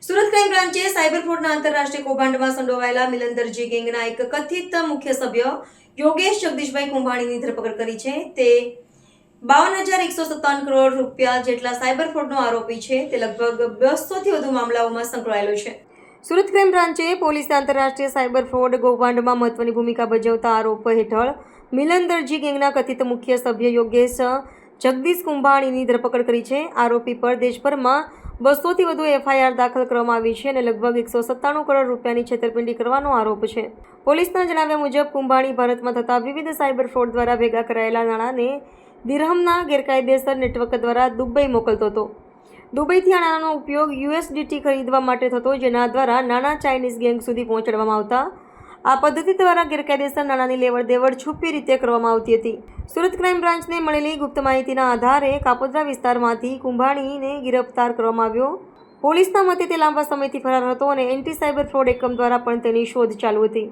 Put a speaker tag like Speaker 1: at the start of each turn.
Speaker 1: Surat crime બ્રાન્ચે cyber ફ્રોડના આંતરરાષ્ટ્રીય કૌભાંડમાં સંડોવાયેલા મિલંદરજી ગેંગના એક કથિત મુખ્ય સભ્ય યોગેશ જગદીશભાઈ કુંભાણીની ધરપકડ કરી છે. તે 52,157 કરોડ રૂપિયા જેટલા સાયબર ફ્રોડનો આરોપી છે. તે લગભગ 200 થી વધુ મામલાઓમાં સંકળાયેલો છે. સુરત ક્રાઇમ બ્રાન્ચે પોલીસે આંતરરાષ્ટ્રીય સાયબર ફ્રોડ કૌભાંડમાં મહત્વની ભૂમિકા ભજવતા આરોપ હેઠળ મિલંદરજી ગેંગના કથિત મુખ્ય સભ્ય યોગેશ જગદીશ કુંભાણીની ધરપકડ કરી છે. આરોપી પર દેશભરમાં 200 થી વધુ એફઆઈઆર દાખલ કરવામાં આવી છે અને લગભગ 197 કરોડ રૂપિયાની છેતરપિંડી કરવાનો આરોપ છે. પોલીસના જણાવ્યા મુજબ કુંભાણી ભારતમાં થતા વિવિધ સાયબર ફ્રોડ દ્વારા ભેગા કરાયેલા નાણાંને દિરહમના ગેરકાયદેસર નેટવર્ક દ્વારા દુબઈ મોકલતો હતો. દુબઈથી આ નાણાંનો ઉપયોગ યુએસડીટી ખરીદવા માટે થતો, જેના દ્વારા નાણાં ચાઇનીઝ ગેંગ સુધી પહોંચાડવામાં આવતા. આ પદ્ધતિ દ્વારા ગેરકાયદેસર નાણાંની લેવડ દેવડ છુપી રીતે કરવામાં આવતી હતી. સુરત ક્રાઇમ બ્રાન્ચને મળેલી ગુપ્ત માહિતીના આધારે કાપોદ્રા વિસ્તારમાંથી કુંભાણીને ગિરફ્તાર કરવામાં આવ્યો. પોલીસના મતે તે લાંબા સમયથી ફરાર હતો અને એન્ટી સાયબર ફ્રોડ એકમ દ્વારા પણ તેની શોધ ચાલુ હતી.